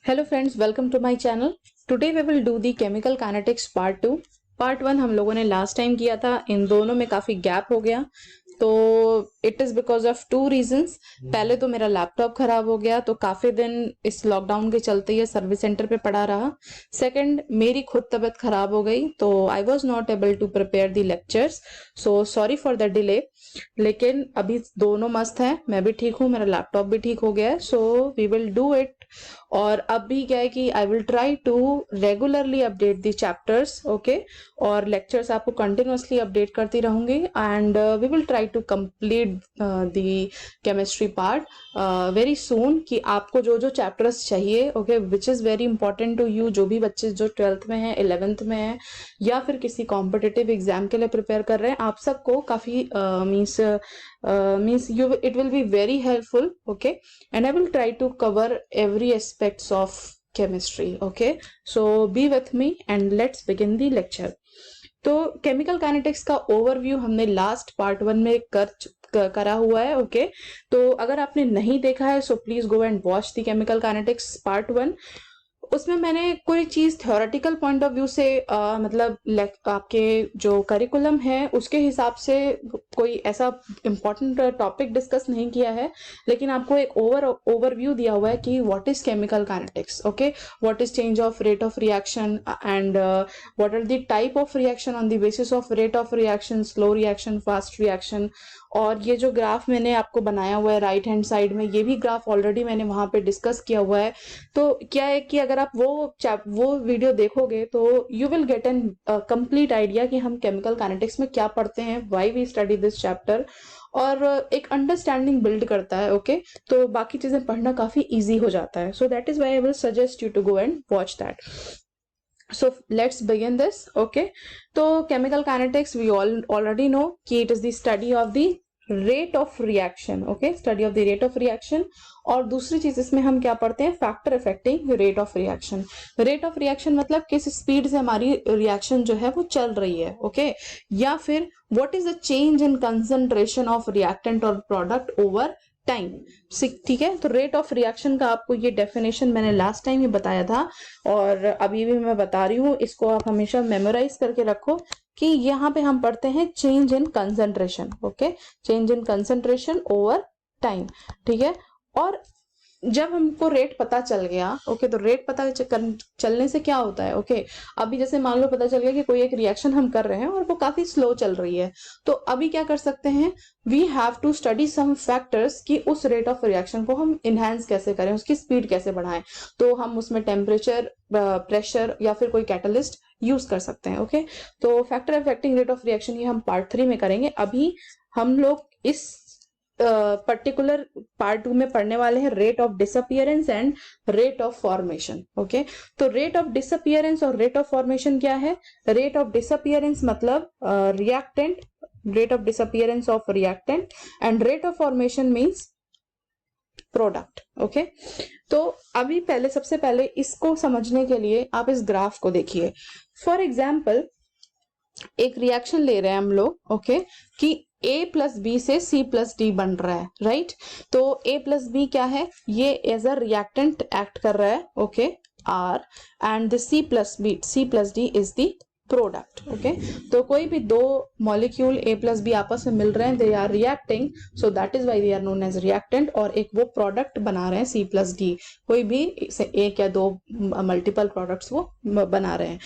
Hello friends, welcome to my channel. Today we will do the chemical kinetics part 2। Part 1 हम लोगों ने last time किया था, इन दोनों में काफी गैप हो गया। तो it is because of two reasons. पहले तो मेरा लैपटॉप खराब हो गया, तो काफी दिन इस लॉकडाउन के चलते ये सर्विस सेंटर पे पड़ा रहा। सेकंड, मेरी खुद तबीयत खराब हो गई, तो I was not able to prepare the lectures. So sorry for the delay. लेकिन अभी दोनों मस्त हैं, मैं भी ठीक हूँ, मेरा लैपटॉप भी ठीक हो गया है। So we will do it. और अभी क्या है कि I will try to regularly update the chapters, okay. और लेक्चर्स आपको कंटिन्यूअसली अपडेट करती रहूंगी, and we will try to complete the chemistry part very soon. कि आपको जो जो चैप्टर्स चाहिए, okay, which is very important to you, जो भी बच्चे जो 12th में हैं, 11th में हैं, या फिर किसी कॉम्पिटिटिव एग्जाम के लिए प्रिपेयर कर रहे हैं, आप सबको काफी means you it will be very helpful, okay, and I will try to cover every aspects of chemistry, okay. So be with me and let's begin the lecture. तो chemical kinetics का overview हमने last part 1 में करा हुआ है, okay. तो अगर आपने नहीं देखा है, so please go and watch the chemical kinetics part 1। उसमें मैंने कोई चीज थ्योरेटिकल पॉइंट ऑफ व्यू से मतलब आपके जो करिकुलम है उसके हिसाब से कोई ऐसा इम्पोर्टेंट टॉपिक डिस्कस नहीं किया है, लेकिन आपको एक ओवरव्यू दिया हुआ है कि what is chemical kinetics, okay, what is change of rate of reaction, and what are the type of reaction on the basis of rate of reaction, slow reaction, fast reaction. और ये जो graph मैंने आपको बनाया हुआ है right hand side में, ये भी ग्राफ ऑलरेडी मैंने वहां पे डिस्कस किया हुआ है। तो क्या है कि अगर आप वो वीडियो देखोगे तो you will get an complete idea कि हम केमिकल काइनेटिक्स में क्या पढ़ते हैं, why we study this chapter, और एक अंडरस्टैंडिंग बिल्ड करता है, ओके। तो बाकी चीजें पढ़ना काफी इजी हो जाता है। So that is why I will suggest you to go and watch that. So let's begin this, okay. तो chemical kinetics we all already know कि it is the study of the rate of reaction, okay, study of the rate of reaction। और दूसरी चीज इसमें हम क्या पढ़ते हैं, factor affecting rate of reaction. Rate of reaction मतलब किस स्पीड से हमारी रिएक्शन जो है वो चल रही है, ओके, या फिर what is the change in concentration of reactant और प्रोडक्ट ओवर टाइम। ठीक है। तो रेट ऑफ रिएक्शन का आपको ये डेफिनेशन मैंने लास्ट टाइम ही बताया था, और अभी भी मैं बता रही हूँ, इसको आप हमेशा मेमोराइज करके रखो कि यहाँ पे हम पढ़ते हैं change in concentration, okay, change in concentration over time, ठीक है। और जब हमको रेट पता चल गया, ओके, तो रेट पता चलने से क्या होता है, ओके, अभी जैसे मान लो पता चल गया कि कोई एक रिएक्शन हम कर रहे हैं और वो काफी स्लो चल रही है, तो अभी क्या कर सकते हैं, we have to study some factors कि उस रेट ऑफ रिएक्शन को हम इनहेंस कैसे करें, उसकी स्पीड कैसे बढ़ाएं। तो हम उसमें टेम्परेचर, प्रेशर या फिर कोई कैटलिस्ट यूज कर सकते हैं, ओके। तो factor affecting rate of reaction ये हम पार्ट 3 में करेंगे। अभी हम लोग इस पर्टिकुलर पार्ट 2 में पढ़ने वाले हैं rate of disappearance and rate of formation, okay. तो रेट ऑफ डिसअपियरेंस और रेट ऑफ फॉर्मेशन क्या है। रेट ऑफ डिसअपियरेंस मतलब reactant, rate of disappearance of reactant, and rate of formation means product, okay. तो अभी सबसे पहले इसको समझने के लिए आप इस ग्राफ को देखिए। फॉर एग्जाम्पल एक रिएक्शन ले रहे हैं हम लोग, ओके, कि A प्लस बी से C प्लस डी बन रहा है, राइट। तो A प्लस बी क्या है, ये एज अ रिएक्टेंट एक्ट कर रहा है, okay, R, and the C plus D is the product, okay. तो कोई भी दो मॉलिक्यूल A प्लस बी आपस में मिल रहे हैं, they are reacting, so that is why they are known as reactant, और एक वो प्रोडक्ट बना रहे हैं C प्लस डी, कोई भी एक या दो मल्टीपल प्रोडक्ट्स वो बना रहे हैं।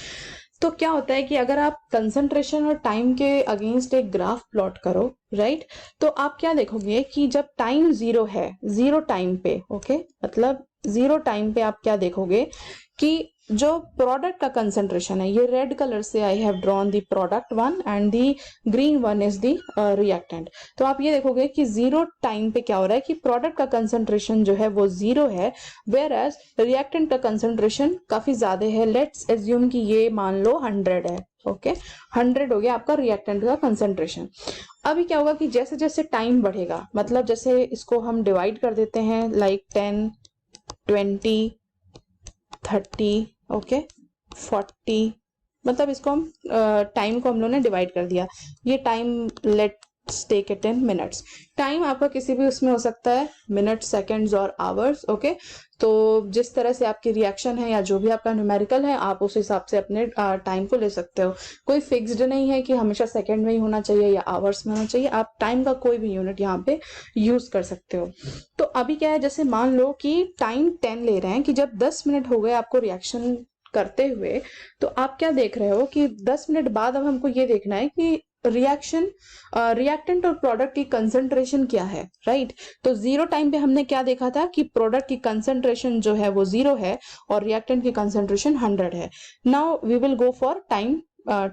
तो क्या होता है कि अगर आप कंसंट्रेशन और टाइम के अगेंस्ट एक ग्राफ प्लॉट करो, राइट, तो आप क्या देखोगे कि जब टाइम 0 है, 0 टाइम पे, ओके, मतलब 0 टाइम पे आप क्या देखोगे कि जो प्रोडक्ट का कंसंट्रेशन है, ये रेड कलर से I have drawn the product 1 and the green one is the reactant. तो आप ये देखोगे कि 0 टाइम पे क्या हो रहा है कि प्रोडक्ट का कंसंट्रेशन जो है वो 0 है, वेयर एज रिएक्टेंट का कंसंट्रेशन काफी ज्यादा है। लेट्स एज्यूम कि ये मान लो 100 है, ओके, 100 हो गया आपका रिएक्टेंट का कंसंट्रेशन। अभी क्या होगा कि जैसे जैसे टाइम बढ़ेगा, मतलब जैसे इसको हम डिवाइड कर देते हैं लाइक 10, 20, 30, ओके, 40, मतलब इसको हम टाइम को हम लोगों ने डिवाइड कर दिया। ये time let take it in minutes. Time आपका किसी भी उसमें हो सकता है, मिनट, सेकंड्स और आवर्स। ओके, तो जिस तरह से आपकी रिएक्शन है या जो भी आपका न्यूमेरिकल है, आप उस हिसाब से अपने टाइम को ले सकते हो। कोई फिक्स्ड नहीं है कि हमेशा सेकंड में ही होना चाहिए या आवर्स में होना चाहिए, आप टाइम का कोई भी यूनिट यहाँ पे यूज कर सकते हो। तो अभी क्या है, जैसे मान लो कि टाइम 10 ले रहे हैं, कि जब 10 मिनट हो गए आपको रिएक्शन करते हुए, तो आप क्या देख रहे हो कि 10 मिनट बाद अब हमको ये देखना है कि रिएक्टेंट और प्रोडक्ट की कंसंट्रेशन क्या है, राइट। तो जीरो टाइम पे हमने क्या देखा था कि प्रोडक्ट की कंसंट्रेशन जो है वो 0 है और रिएक्टेंट की कंसंट्रेशन 100 है। Now we will go for time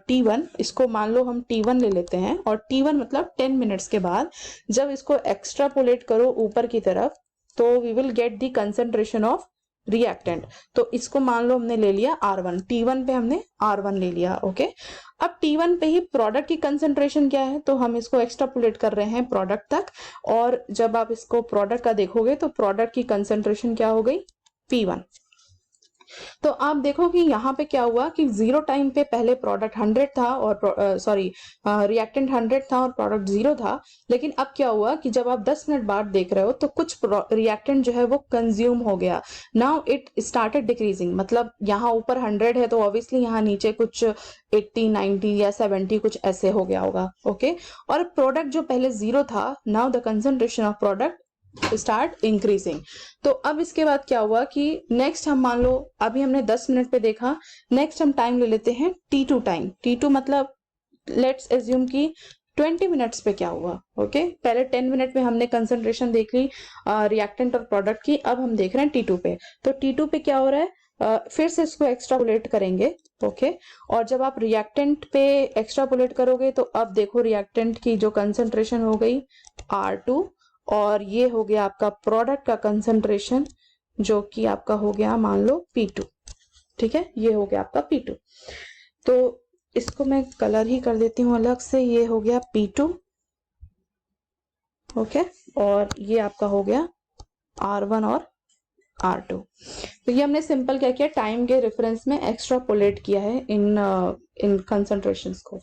T1। इसको मान लो हम T1 ले लेते हैं, और T1 मतलब 10 मिनट्स के बाद जब इसको एक्स्ट्रापोलेट करो ऊपर की तरफ, तो we will get the concentration of reactant. तो इसको मान लो हमने ले लिया R1, T1 पे हमने R1 ले लिया। ओके, अब T1 पे ही प्रोडक्ट की कंसंट्रेशन क्या है, तो हम इसको एक्स्ट्रापोलेट कर रहे हैं प्रोडक्ट तक, और जब आप इसको प्रोडक्ट का देखोगे तो प्रोडक्ट की कंसंट्रेशन क्या हो गई, P1। तो आप देखो कि यहाँ पे क्या हुआ कि जीरो टाइम पे पहले प्रोडक्ट 100 था और रिएक्टेंट 100 था और प्रोडक्ट 0 था, लेकिन अब क्या हुआ कि जब आप 10 मिनट बाद देख रहे हो तो कुछ रिएक्टेंट जो है वो कंज्यूम हो गया। नाउ इट स्टार्टेड डिक्रीजिंग, मतलब यहाँ ऊपर 100 है तो ऑब्वियसली यहाँ नीचे कुछ 80, 90 या 70 कुछ ऐसे हो गया होगा। ओके, और प्रोडक्ट जो पहले 0 था, now the concentration of product start increasing. तो अब इसके बाद क्या हुआ कि नेक्स्ट हम मान लो अभी हमने 10 मिनट पे देखा, नेक्स्ट हम टाइम ले लेते हैं T2 टाइम। T2 मतलब लेट्स एज्यूम कि 20 मिनट्स पे क्या हुआ। ओके, पहले 10 मिनट में हमने कंसंट्रेशन देख ली रिएक्टेंट और प्रोडक्ट की, अब हम देख रहे हैं T2 पे। तो T2 पे क्या हो रहा है, फिर से इसको एक्स्ट्रापोलेट करेंगे। ओके, और जब आप रिएक्टेंट पे एक्स्ट्रापोलेट करोगे तो अब देखो रिएक्टेंट की जो कंसंट्रेशन हो गई R2, और ये हो गया आपका प्रोडक्ट का कंसंट्रेशन जो कि आपका हो गया मान लो P2। ठीक है, ये हो गया आपका P2। तो इसको मैं कलर ही कर देती हूँ अलग से, ये हो गया P2। ओके, और ये आपका हो गया R1 और R2। तो ये हमने सिंपल क्या किया, टाइम के रेफरेंस में एक्स्ट्रापोलेट किया है इन कंसंट्रेशंस को।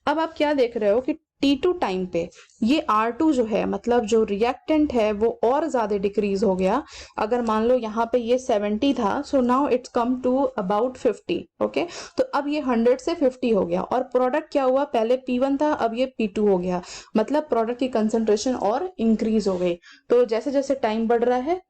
अब आप क्या देख रहे हो कि T2 टाइम पे ये R2 जो है, मतलब जो रिएक्टेंट है वो और ज्यादा डिक्रीज हो गया। अगर मान लो यहाँ पे ये 70 था, so now it's come to about 50। Okay, तो अब ये 100 से 50 हो गया, और प्रोडक्ट क्या हुआ, पहले P1 था अब ये P2 हो गया, मतलब प्रोडक्ट की कंसंट्रेशन और इंक्रीज हो गई। तो जैसे जैसे टाइम बढ़ रहा है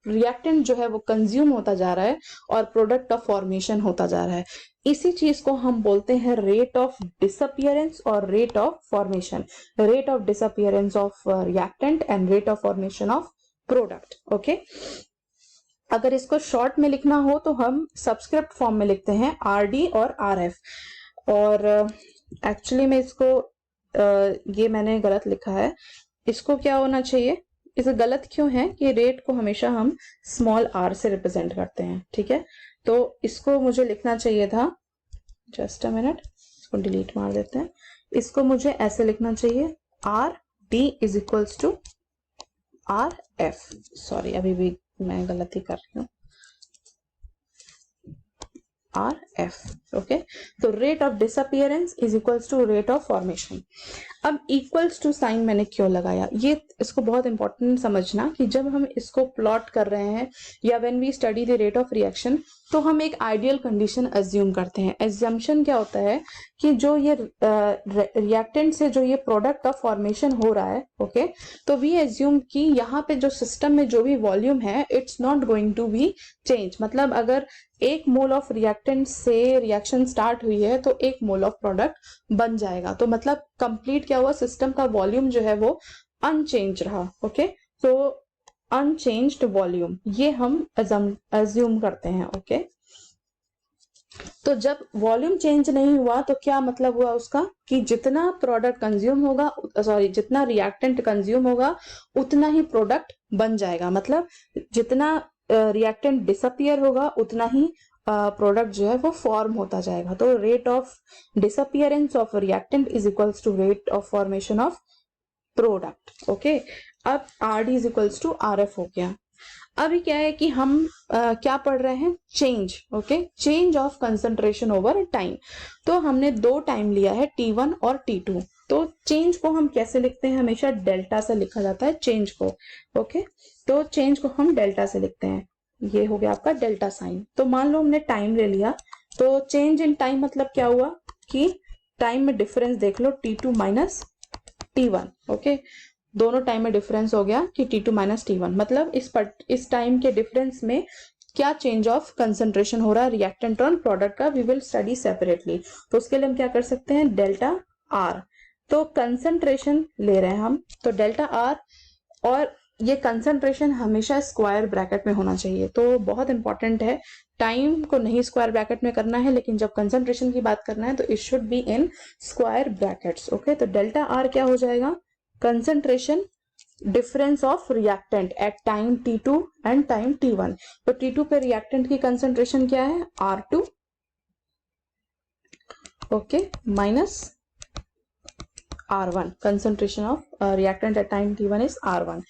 रिएक्टेंट जो है वो कंज्यूम होता जा रहा है और प्रोडक्ट का फॉर्मेशन होता जा रहा है। इसी चीज को हम बोलते हैं रेट ऑफ डिसअपियरेंस और rate of formation. Rate of disappearance of reactant and rate of formation of product. Okay, अगर इसको शॉर्ट में लिखना हो तो हम सबस्क्रिप्ट फॉर्म में लिखते हैं RD और RF। और एक्चुअली में इसको ये मैंने गलत लिखा है, इसको क्या होना चाहिए, इसे गलत क्यों है कि रेट को हमेशा हम स्मॉल r से रिप्रेजेंट करते हैं। ठीक है, तो इसको मुझे लिखना चाहिए था, जस्ट अ मिनट, इसको डिलीट मार देते हैं, इसको मुझे ऐसे लिखना चाहिए RD is equals to RF। Sorry, अभी भी मैं गलती कर रही हूँ, RF। ओके, तो rate of disappearance is equals to rate of formation. अब इक्वल्स टू साइन मैंने क्यों लगाया, ये इसको बहुत इंपॉर्टेंट समझना कि जब हम इसको प्लॉट कर रहे हैं या when we study the rate of reaction, तो हम एक आइडियल कंडीशन अज्यूम करते हैं। एज्जम्पशन क्या होता है कि जो ये रिएक्टेंट से जो ये प्रोडक्ट का फॉर्मेशन हो रहा है, ओके, तो वी एज्यूम कि यहाँ पे जो सिस्टम में जो भी वॉल्यूम है it's not going to be change. मतलब अगर 1 मोल ऑफ रिएक्टेंट से रिएक्शन स्टार्ट हुई है तो 1 मोल ऑफ प्रोडक्ट बन जाएगा। तो मतलब कंप्लीट क्या हुआ, सिस्टम का वॉल्यूम जो है वो अनचेंज रहा। ओके, तो अनचेंज्ड वॉल्यूम ये हम अज्यूम करते हैं। ओके, तो जब वॉल्यूम चेंज नहीं हुआ तो क्या मतलब हुआ उसका कि जितना प्रोडक्ट कंज्यूम होगा, सॉरी जितना रिएक्टेंट कंज्यूम होगा उतना ही प्रोडक्ट बन जाएगा। मतलब जितना रिएक्टेंट डिसअपियर होगा उतना ही प्रोडक्ट जो है वो फॉर्म होता जाएगा। तो rate of disappearance of reactant is equals to rate of formation of product. Okay, अब RD is equals to RF हो गया। अभी क्या है कि हम क्या पढ़ रहे हैं, change. Okay, change of concentration over time. तो हमने 2 टाइम लिया है T1 और T2। तो चेंज को हम कैसे लिखते हैं, हमेशा डेल्टा से लिखा जाता है चेंज को। ओके, तो चेंज को हम डेल्टा से लिखते हैं, ये हो गया आपका डेल्टा साइन। तो मान लो हमने टाइम ले लिया, तो चेंज इन टाइम मतलब क्या हुआ कि टाइम में डिफरेंस देख लो, T2 माइनस T1। ओके, दोनों टाइम में डिफरेंस हो गया कि T2 माइनस T1, मतलब इस टाइम के डिफरेंस में क्या चेंज ऑफ कंसंट्रेशन हो रहा है रिएक्टेंट और प्रोडक्ट का, वी विल स्टडी सेपरेटली। तो उसके लिए हम क्या कर सकते हैं, डेल्टा आर। तो कंसंट्रेशन ले रहे हैं हम, तो डेल्टा आर, और ये कंसंट्रेशन हमेशा स्क्वायर ब्रैकेट में होना चाहिए। तो बहुत इंपॉर्टेंट है, टाइम को नहीं स्क्वायर ब्रैकेट में करना है, लेकिन जब कंसंट्रेशन की बात करना है तो it should be in square brackets. Okay, तो डेल्टा आर क्या हो जाएगा, concentration difference of reactant at time T2 and time T1। तो T2 पे रिएक्टेंट की कंसंट्रेशन क्या है, R2, okay, minus R1, concentration of reactant at time T1 is R1।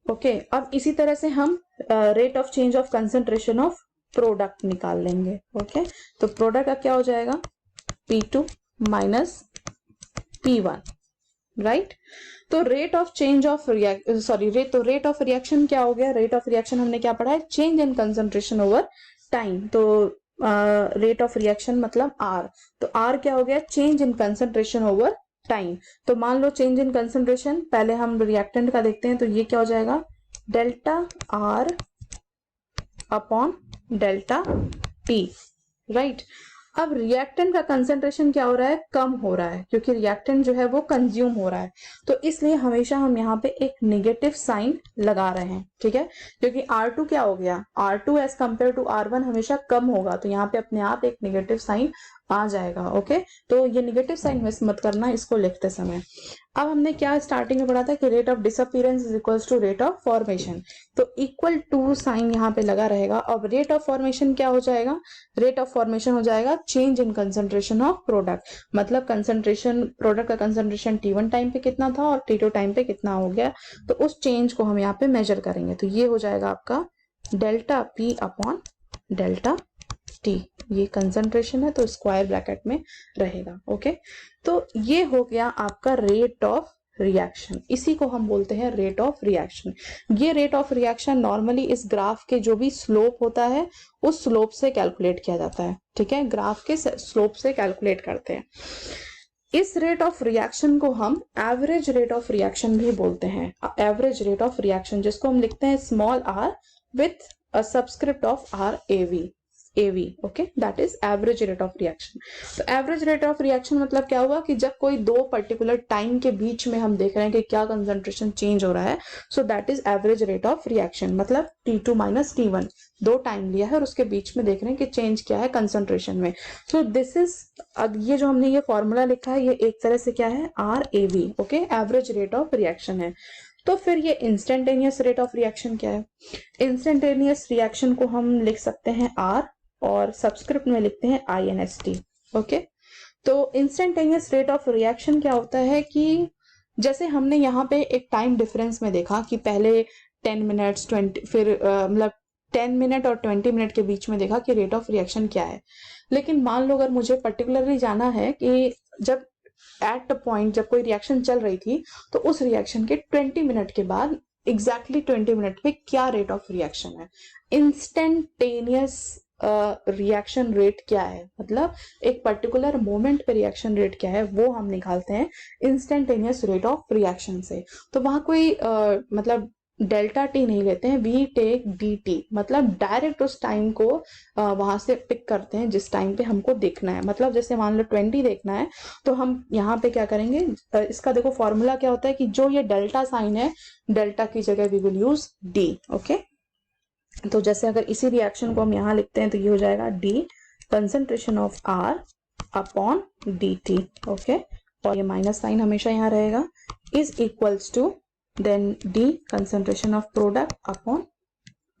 Okay, अब इसी तरह से हम rate of change of concentration of product निकाल लेंगे। ओके, तो प्रोडक्ट का क्या हो जाएगा, P2 माइनस P1, राइट। तो rate of change of rate of reaction क्या हो गया, रेट ऑफ रिएक्शन हमने क्या पढ़ा है, change in concentration over time. तो रेट ऑफ रिएक्शन मतलब R, तो R क्या हो गया, change in concentration over time. तो मान लो चेंज इन कंसंट्रेशन, पहले हम रिएक्टेंट का देखते हैं, तो ये क्या हो जाएगा, delta R upon delta T, right. अब रिएक्टेंट का कंसंट्रेशन क्या हो रहा है, कम हो रहा है, क्योंकि रिएक्टेंट जो है वो कंज्यूम हो रहा है, तो इसलिए हमेशा हम यहाँ पे एक नेगेटिव साइन लगा रहे हैं, ठीक है। क्योंकि R2 क्या हो गया, R2 as compare to R1 हमेशा कम होगा, तो यहाँ पे अपने आप एक नेगेटिव साइन आ जाएगा। ओके, तो ये नेगेटिव साइन मिस मत करना इसको लिखते समय। अब हमने क्या स्टार्टिंग में पढ़ा था कि rate of disappearance is equals to rate of formation, तो इक्वल टू साइन यहाँ पे लगा रहेगा। अब रेट ऑफ फॉर्मेशन क्या हो जाएगा, रेट ऑफ फॉर्मेशन हो जाएगा change in concentration of product, मतलब कंसंट्रेशन, प्रोडक्ट का कंसंट्रेशन T1 टाइम पे कितना था और T2 टाइम पे कितना हो गया, तो उस चेंज को हम यहाँ पे मेजर करेंगे। तो ये हो जाएगा आपका delta P upon delta T, ये कंसंट्रेशन है तो स्क्वायर ब्रैकेट में रहेगा। ओके, तो ये हो गया आपका रेट ऑफ रिएक्शन, इसी को हम बोलते हैं रेट ऑफ रिएक्शन। ये रेट ऑफ रिएक्शन नॉर्मली इस ग्राफ के जो भी स्लोप होता है उस स्लोप से कैलकुलेट किया जाता है, ठीक है, ग्राफ के स्लोप से कैलकुलेट करते हैं। इस रेट ऑफ रिएक्शन को हम एवरेज रेट ऑफ रिएक्शन भी बोलते हैं, एवरेज रेट ऑफ रिएक्शन, जिसको हम लिखते हैं small r with a subscript of AV, okay, that is average rate of reaction. तो एवरेज रेट ऑफ रिएक्शन मतलब क्या हुआ कि जब कोई दो पर्टिकुलर टाइम के बीच में हम देख रहे हैं कि क्या कंसंट्रेशन चेंज हो रहा है, so that is average rate of reaction. मतलब T2 माइनस T1, दो टाइम लिया है और उसके बीच में देख रहे हैं कि चेंज क्या है कंसंट्रेशन में। सो दिस इज, अब ये जो हमने ये फॉर्मूला लिखा है ये एक तरह से क्या है, RAV, okay, average rate of reaction है। तो फिर ये इंस्टेंटेनियस रेट ऑफ रिएक्शन क्या है, इंस्टेंटेनियस रिएक्शन को हम लिख सकते हैं R और सबस्क्रिप्ट में लिखते हैं INST। ओके, तो इंस्टेंटेनियस रेट ऑफ रिएक्शन क्या होता है कि जैसे हमने यहाँ पे एक टाइम डिफरेंस में देखा कि पहले 10 मिनट्स 20, फिर मतलब 10 मिनट और 20 मिनट के बीच में देखा कि रेट ऑफ रिएक्शन क्या है। लेकिन मान लो अगर मुझे पर्टिकुलरली जाना है कि जब एट अ पॉइंट जब कोई रिएक्शन चल रही थी तो उस रिएक्शन के 20 मिनट के बाद एग्जैक्टली 20 मिनट पे क्या रेट ऑफ रिएक्शन है, इंस्टेंटेनियस रिएक्शन रेट क्या है, मतलब एक पर्टिकुलर मोमेंट पे रिएक्शन रेट क्या है, वो हम निकालते हैं इंस्टेंटेनियस रेट ऑफ रिएक्शन से। तो वहां कोई मतलब डेल्टा T नहीं लेते हैं, वी टेक DT, मतलब डायरेक्ट उस टाइम को वहां से पिक करते हैं जिस टाइम पे हमको देखना है। मतलब जैसे मान लो 20 देखना है तो हम यहाँ पे क्या करेंगे, इसका देखो फॉर्मूला क्या होता है कि जो ये डेल्टा साइन है, डेल्टा की जगह we will use D। Okay, तो जैसे अगर इसी रिएक्शन को हम यहाँ लिखते हैं तो ये हो जाएगा D concentration of R upon DT। Okay, और ये माइनस साइन हमेशा यहाँ रहेगा, is equals to then D concentration of product upon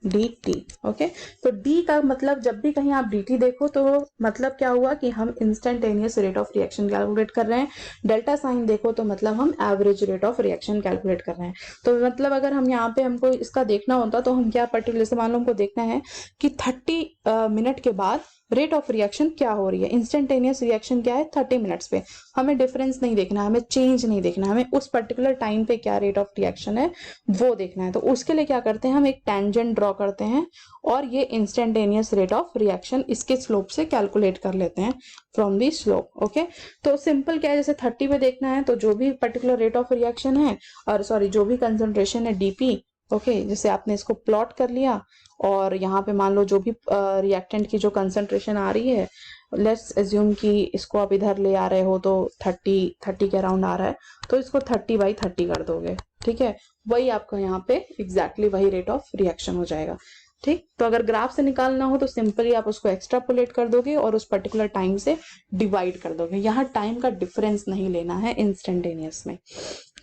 DT। Okay, तो D का मतलब जब भी कहीं आप DT देखो तो मतलब क्या हुआ कि हम instantaneous rate of reaction calculate कर रहे हैं, डेल्टा साइन देखो तो मतलब हम average rate of reaction calculate कर रहे हैं। तो मतलब अगर हम यहाँ पे हमको इसका देखना होता तो हम क्या पर्टिकुलर से मान लो हमको देखना है कि 30 मिनट के बाद रेट ऑफ रिएक्शन क्या हो रही है। इंस्टेंटेनियस रिएक्शन क्या है 30 मिनट्स पे, हमें डिफरेंस नहीं देखना है, हमें चेंज नहीं देखना है, हमें उस पर्टिकुलर टाइम पे क्या रेट ऑफ रिएक्शन है वो देखना है। तो उसके लिए क्या करते हैं, हम एक टेंजेंट ड्रॉ करते हैं और ये इंस्टेंटेनियस रेट ऑफ रिएक्शन इसके स्लोप से कैलकुलेट कर लेते हैं फ्रॉम दी स्लोप। ओके, तो सिंपल क्या है, जैसे 30 पे देखना है तो जो भी पर्टिकुलर रेट ऑफ रिएक्शन है और सॉरी जो भी कंसंट्रेशन है डीपी, ओके, जैसे आपने इसको प्लॉट कर लिया और यहाँ पे मान लो जो भी रिएक्टेंट की जो कंसंट्रेशन आ रही है, लेट्स एज्यूम कि इसको आप इधर ले आ रहे हो तो 30 के अराउंड आ रहा है, तो इसको 30/30 कर दोगे, ठीक है, वही आपको यहाँ पे एग्जैक्टली वही रेट ऑफ रिएक्शन हो जाएगा। ठीक, तो अगर ग्राफ से निकालना हो तो सिंपली आप उसको एक्स्ट्रापोलेट कर दोगे और उस पर्टिकुलर टाइम से डिवाइड कर दोगे। यहाँ टाइम का डिफरेंस नहीं लेना है इंस्टेंटेनियस में,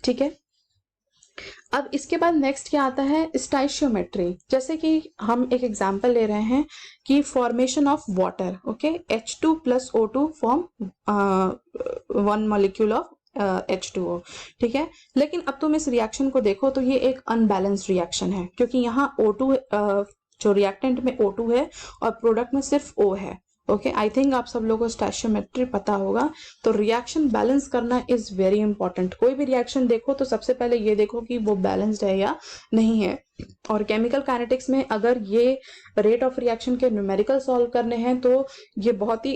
ठीक है। अब इसके बाद नेक्स्ट क्या आता है, स्टाइशियोमेट्री। जैसे कि हम एक एग्जांपल ले रहे हैं कि formation of water, okay, H2 + O2 form 1 molecule of H2O, ठीक है। लेकिन अब तुम इस रिएक्शन को देखो तो ये एक अनबैलेंस्ड रिएक्शन है, क्योंकि यहाँ O2 जो रिएक्टेंट में O2 है और प्रोडक्ट में सिर्फ O है। ओके, आई थिंक आप सब लोगों को स्टैचियोमेट्री पता होगा। तो रिएक्शन बैलेंस करना इज वेरी इंपॉर्टेंट। कोई भी रिएक्शन देखो तो सबसे पहले ये देखो कि वो बैलेंस्ड है या नहीं है। और केमिकल काइनेटिक्स में अगर ये रेट ऑफ रिएक्शन के न्यूमेरिकल सॉल्व करने हैं तो ये बहुत ही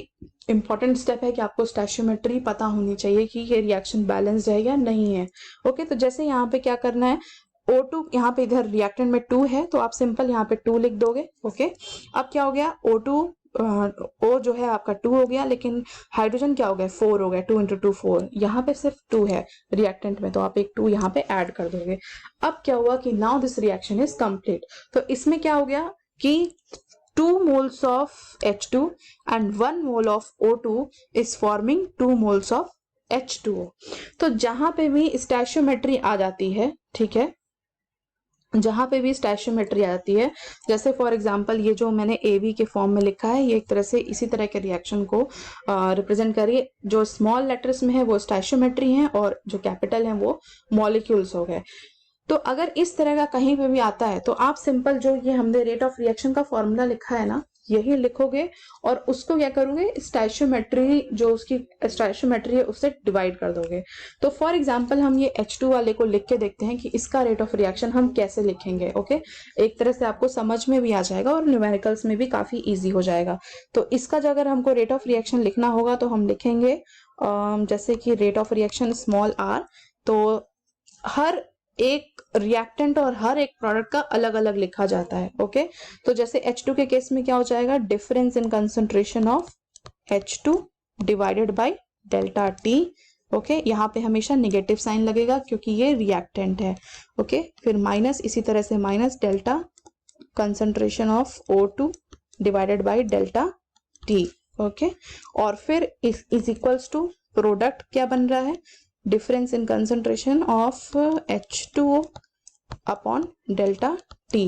इंपॉर्टेंट स्टेप है कि आपको स्टैचियोमेट्री पता होनी चाहिए कि ये रिएक्शन बैलेंस्ड है या नहीं है। ओके, तो जैसे यहाँ पे क्या करना है, O2 यहाँ पे इधर रिएक्टेंट में 2 है तो आप सिंपल यहाँ पे 2 लिख दोगे। ओके, अब क्या हो गया, O2 O जो है आपका 2 हो गया, लेकिन हाइड्रोजन क्या हो गया, 4 हो गया, 2 × 2 4। यहाँ पे सिर्फ 2 है रिएक्टेंट में तो आप एक 2 यहाँ पे ऐड कर दोगे। अब क्या हुआ कि now this reaction is complete. तो इसमें क्या हो गया कि 2 moles of H2 and 1 mole of O2 is forming 2 moles of H2O। तो जहां पे भी स्टैचियोमेट्री आ जाती है, ठीक है, जहां पे भी स्टैचियोमेट्री आ जाती है, जैसे फॉर एग्जांपल ये जो मैंने AB के फॉर्म में लिखा है, ये एक तरह से इसी तरह के रिएक्शन को रिप्रेजेंट करिए। जो स्मॉल लेटर्स में है वो स्टैचियोमेट्री है और जो कैपिटल है वो मॉलिक्यूल्स हो गए। तो अगर इस तरह का कहीं पे भी आता है तो आप सिंपल जो ये हमने रेट ऑफ रिएक्शन का फॉर्मूला लिखा है ना, यही लिखोगे और उसको क्या करोगे, स्टैचियोमेट्री जो उसकी स्टैचियोमेट्री है उससे डिवाइड कर दोगे। तो फॉर एग्जांपल हम ये H2 वाले को लिख के देखते हैं कि इसका रेट ऑफ रिएक्शन हम कैसे लिखेंगे। ओके, एक तरह से आपको समझ में भी आ जाएगा और न्यूमेरिकल्स में भी काफी इजी हो जाएगा। तो इसका जो अगर हमको रेट ऑफ रिएक्शन लिखना होगा तो हम लिखेंगे जैसे कि rate of reaction small r, तो हर एक रिएक्टेंट और हर एक प्रोडक्ट का अलग अलग लिखा जाता है। ओके, तो जैसे H2 के केस में क्या हो जाएगा, difference in concentration of H2 divided by delta T। Okay, यहाँ पे हमेशा नेगेटिव साइन लगेगा क्योंकि ये रिएक्टेंट है। ओके, फिर माइनस, इसी तरह से minus delta concentration of O2 divided by delta T। Okay, और फिर इज इक्वल्स टू प्रोडक्ट क्या बन रहा है, difference in concentration of H2O upon delta T।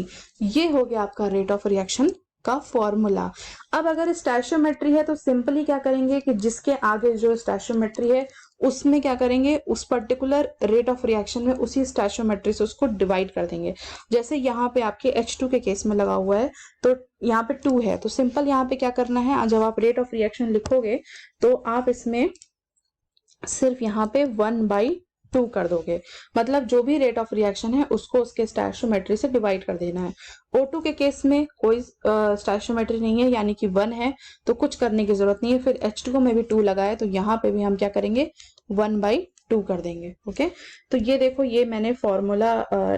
ये हो गया आपका रेट ऑफ रिएक्शन का फॉर्मूला। अब अगर स्टैचियोमेट्री है तो सिंपली क्या करेंगे कि जिसके आगे जो स्टैचियोमेट्री है उसमें क्या करेंगे, उस पर्टिकुलर रेट ऑफ रिएक्शन में उसी स्टैचियोमेट्री से उसको डिवाइड कर देंगे। जैसे यहाँ पे आपके H2 के केस में लगा हुआ है तो यहाँ पे 2 है, तो सिंपल यहाँ पे क्या करना है, जब आप रेट ऑफ रिएक्शन लिखोगे तो आप इसमें सिर्फ यहाँ पे 1/2 कर दोगे। मतलब जो भी रेट ऑफ रिएक्शन है उसको उसके स्टैचियोमेट्री से डिवाइड कर देना है। O2 के केस में कोई स्टैचियोमेट्री नहीं है, यानी कि 1 है, तो कुछ करने की जरूरत नहीं है। फिर H2 में भी 2 लगा है तो यहाँ पे भी हम क्या करेंगे, 1/2 कर देंगे। ओके, तो ये देखो, ये मैंने फॉर्मूला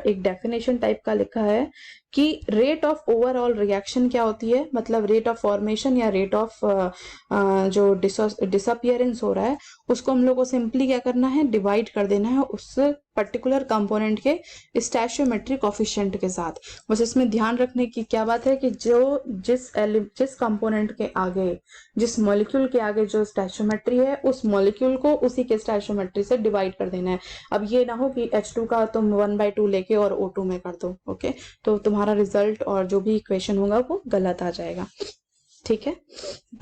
एक डेफिनेशन टाइप का लिखा है कि रेट ऑफ ओवरऑल रिएक्शन क्या होती है, मतलब रेट ऑफ फॉर्मेशन या रेट ऑफ जो डिसअपियरेंस हो रहा है उसको हम लोग को सिंपली क्या करना है, डिवाइड कर देना है उस पर्टिकुलर कंपोनेंट के स्टैचियोमेट्री कोफिशिएंट के साथ। बस इसमें ध्यान रखने की क्या बात है कि जो जिस कंपोनेंट के आगे, जिस मॉलिक्यूल के आगे जो स्टैचियोमेट्री है उस मॉलिक्यूल को उसी के स्टैचियोमेट्री से डिवाइड कर देना है। अब ये ना हो कि H2 का तुम 1/2 लेके और O2 में कर दो। ओके, तो तुम्हारा रिजल्ट और जो भी इक्वेशन होगा वो गलत आ जाएगा। ठीक है,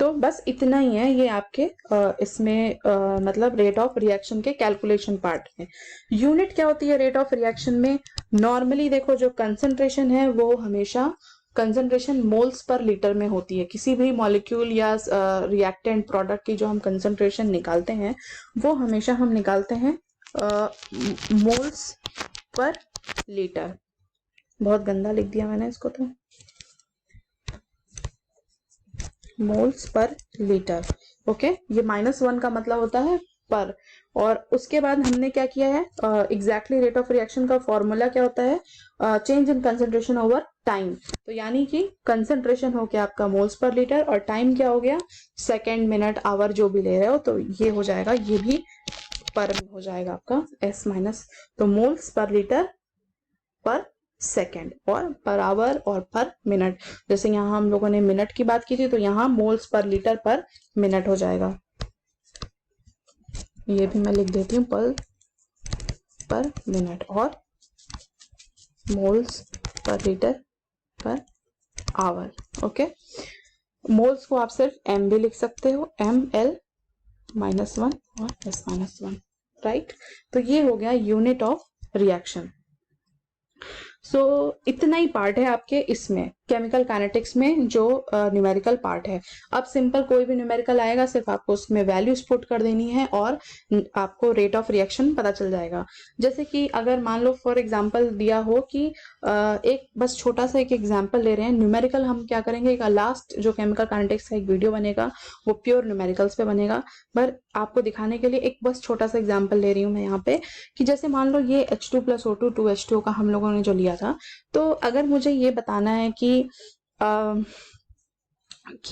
तो बस इतना ही है ये आपके इसमें मतलब रेट ऑफ रिएक्शन के कैलकुलेशन पार्ट में। यूनिट क्या होती है रेट ऑफ रिएक्शन में, नॉर्मली देखो जो कंसंट्रेशन है वो हमेशा कंसंट्रेशन मोल्स पर लीटर में होती है। किसी भी मॉलिक्यूल या रिएक्टेंट प्रोडक्ट की जो हम कंसंट्रेशन निकालते हैं वो हमेशा हम निकालते हैं मोल्स पर लीटर। बहुत गंदा लिख दिया मैंने इसको, तो मोल्स पर लीटर। ओके, ये -1 का मतलब होता है पर। और उसके बाद हमने क्या किया है, एग्जैक्टली रेट ऑफ रिएक्शन का फॉर्मूला क्या होता है, change in concentration over time. तो यानी कि कंसंट्रेशन हो गया आपका मोल्स पर लीटर और टाइम क्या हो गया, सेकेंड, मिनट, आवर जो भी ले रहे हो, तो ये हो जाएगा, ये भी पर में हो जाएगा आपका S माइनस। तो मोल्स पर लीटर पर सेकेंड और पर आवर और पर मिनट। जैसे यहाँ हम लोगों ने मिनट की बात की थी, तो यहाँ मोल्स पर लीटर पर मिनट हो जाएगा। ये भी मैं लिख देती हूँ, पर मिनट और moles per litre per hour. Okay, moles को आप सिर्फ M भी लिख सकते हो, ML -1 और S -1, राइट। तो ये हो गया यूनिट ऑफ रिएक्शन। सो इतना ही पार्ट है आपके इसमें केमिकल काइनेटिक्स में, जो न्यूमेरिकल पार्ट है। अब सिंपल कोई भी न्यूमेरिकल आएगा, सिर्फ आपको उसमें वैल्यूज पुट कर देनी है और आपको रेट ऑफ रिएक्शन पता चल जाएगा। जैसे कि अगर मान लो फॉर एग्जांपल दिया हो कि एक बस छोटा सा एक एग्जांपल ले रहे हैं न्यूमेरिकल, हम क्या करेंगे, लास्ट जो केमिकल काइनेटिक्स का एक वीडियो बनेगा वो प्योर न्यूमेरिकल्स पे बनेगा। पर आपको दिखाने के लिए एक बस छोटा सा एग्जाम्पल ले रही हूँ मैं यहाँ पे, कि जैसे मान लो ये H2 + O2 2H2O का हम लोगों ने जो लिया था, तो अगर मुझे ये बताना है कि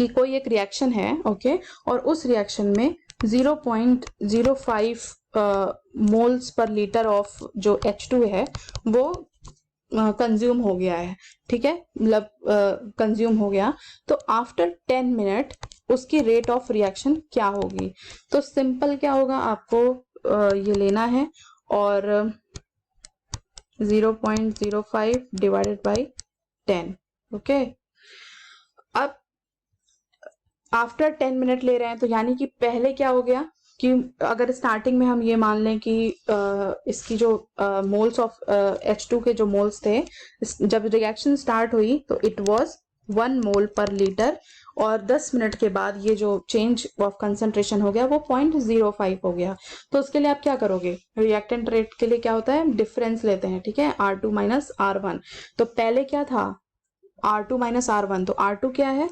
कोई एक रिएक्शन है, ओके, और उस रिएक्शन में 0.05 मोल्स पर लीटर ऑफ जो H2 है वो कंज्यूम हो गया है, ठीक है, मतलब कंज्यूम हो गया, तो आफ्टर 10 मिनट उसकी रेट ऑफ रिएक्शन क्या होगी। तो सिंपल क्या होगा, आपको ये लेना है और 0.05 डिवाइडेड बाई 10, ओके। अब आफ्टर 10 मिनट ले रहे हैं, तो यानी कि पहले क्या हो गया कि अगर स्टार्टिंग में हम ये मान लें कि इसकी जो मोल्स ऑफ H2 के जो मोल्स थे, जब रिएक्शन स्टार्ट हुई तो इट वाज 1 मोल पर लीटर, और 10 मिनट के बाद ये जो चेंज ऑफ कंसंट्रेशन हो गया वो 0.05 हो गया। तो उसके लिए आप क्या करोगे, रिएक्टेंट रेट के लिए क्या होता है, डिफरेंस लेते हैं, ठीक है, R2 - R1। तो पहले क्या था, R2 - R1, तो R2 क्या है,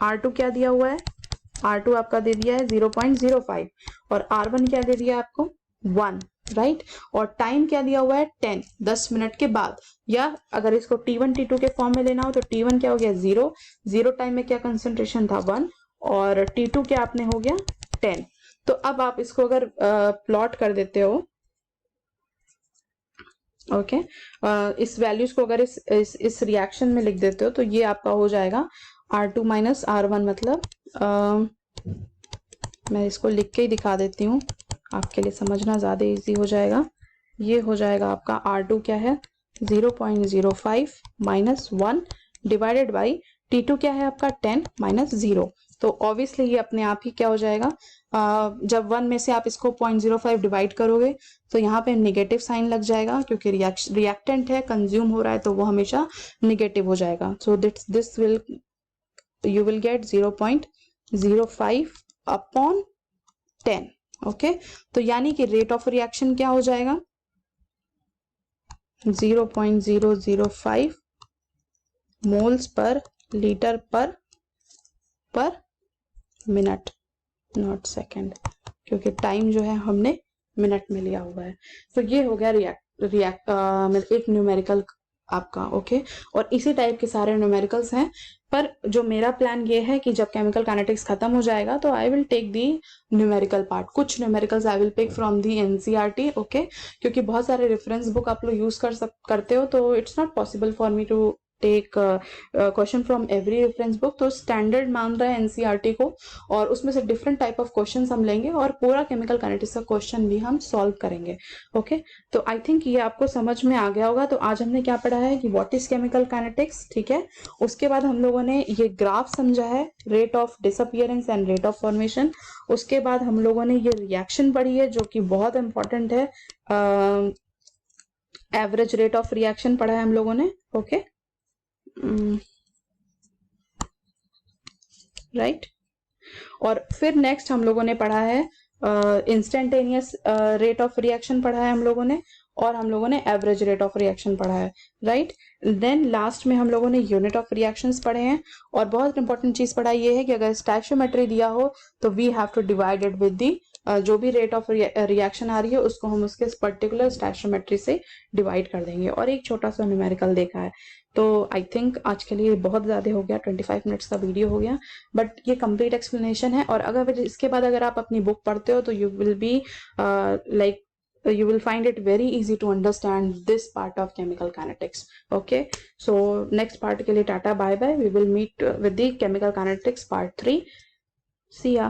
R2 क्या दिया हुआ है, R2 आपका दे दिया है 0.05 और R1 क्या दे दिया है आपको 1, राइट। और टाइम क्या दिया हुआ है 10 मिनट के बाद, या अगर इसको T1 T2 के फॉर्म में लेना हो तो T1 क्या हो गया 0 टाइम में क्या कंसंट्रेशन था 1, और T2 क्या आपने हो गया 10। तो अब आप इसको अगर प्लॉट कर देते हो, ओके, इस वैल्यूज को अगर इस रिएक्शन में लिख देते हो, तो ये आपका हो जाएगा R2 - R1, मतलब मैं इसको लिख के ही दिखा देती हूँ, आपके लिए समझना ज्यादा इजी हो जाएगा। ये हो जाएगा आपका R2 क्या है 0.05 - 1 डिवाइडेड बाई T2 क्या है आपका 10 - 0। तो ऑब्वियसली ये अपने आप ही क्या हो जाएगा, जब 1 में से आप इसको 0.05 डिवाइड करोगे तो यहाँ पे नेगेटिव साइन लग जाएगा, क्योंकि रिएक्टेंट है, कंज्यूम हो रहा है, तो वो हमेशा नेगेटिव हो जाएगा। So this will you will get 0.05 upon 10, okay. तो यानी कि रेट ऑफ रिएक्शन क्या हो जाएगा 0.005 मोल्स पर लीटर पर मिनट, नॉट सेकेंड, क्योंकि टाइम जो है हमने मिनट में लिया हुआ है। तो ये हो गया एक न्यूमेरिकल आपका, ओके। और इसी टाइप के सारे न्यूमेरिकल्स हैं, पर जो मेरा प्लान ये है कि जब केमिकल काइनेटिक्स खत्म हो जाएगा तो I will take the numerical part. कुछ numericals I will pick from the NCERT, okay, क्योंकि बहुत सारे रेफरेंस बुक आप लोग यूज करते हो, तो it's not possible for me to take question from every reference book. तो स्टैंडर्ड मान रहा है NCERT को, और उसमें से डिफरेंट टाइप ऑफ क्वेश्चन हम लेंगे और पूरा केमिकल काइनेटिक्स का क्वेश्चन भी हम सॉल्व करेंगे, ओके। तो आई थिंक ये आपको समझ में आ गया होगा। तो आज हमने क्या पढ़ा है कि व्हाट इज केमिकल काइनेटिक्स, ठीक है। उसके बाद हम लोगों ने ये ग्राफ समझा है, rate of disappearance and rate of formation. उसके बाद हम लोगों ने ये रिएक्शन पढ़ी है, जो कि बहुत इंपॉर्टेंट है, एवरेज रेट ऑफ रिएक्शन पढ़ा है हम लोगों ने, ओके। राइट। और फिर नेक्स्ट हम लोगों ने पढ़ा है इंस्टेंटेनियस रेट ऑफ रिएक्शन पढ़ा है हम लोगों ने, और हम लोगों ने एवरेज रेट ऑफ रिएक्शन पढ़ा है, राइट। देन लास्ट में हम लोगों ने यूनिट ऑफ रिएक्शंस पढ़े हैं। और बहुत इंपॉर्टेंट चीज पढ़ा ये है कि अगर स्टैचोमेट्री दिया हो तो we have to divide it with the जो भी रेट ऑफ रिएक्शन आ रही है उसको हम उसके पर्टिकुलर स्टैचोमेट्री से डिवाइड कर देंगे, और एक छोटा सा न्यूमेरिकल देखा है। तो आई थिंक आज के लिए बहुत ज़्यादा हो गया, 25 मिनट्स का वीडियो हो गया, बट ये कंप्लीट एक्सप्लेनेशन है। और अगर इसके बाद अगर आप अपनी बुक पढ़ते हो तो you will be like you will find it very easy to understand this part of chemical kinetics. Okay, so next part के लिए tata bye bye, we will meet with the chemical kinetics part 3. See ya.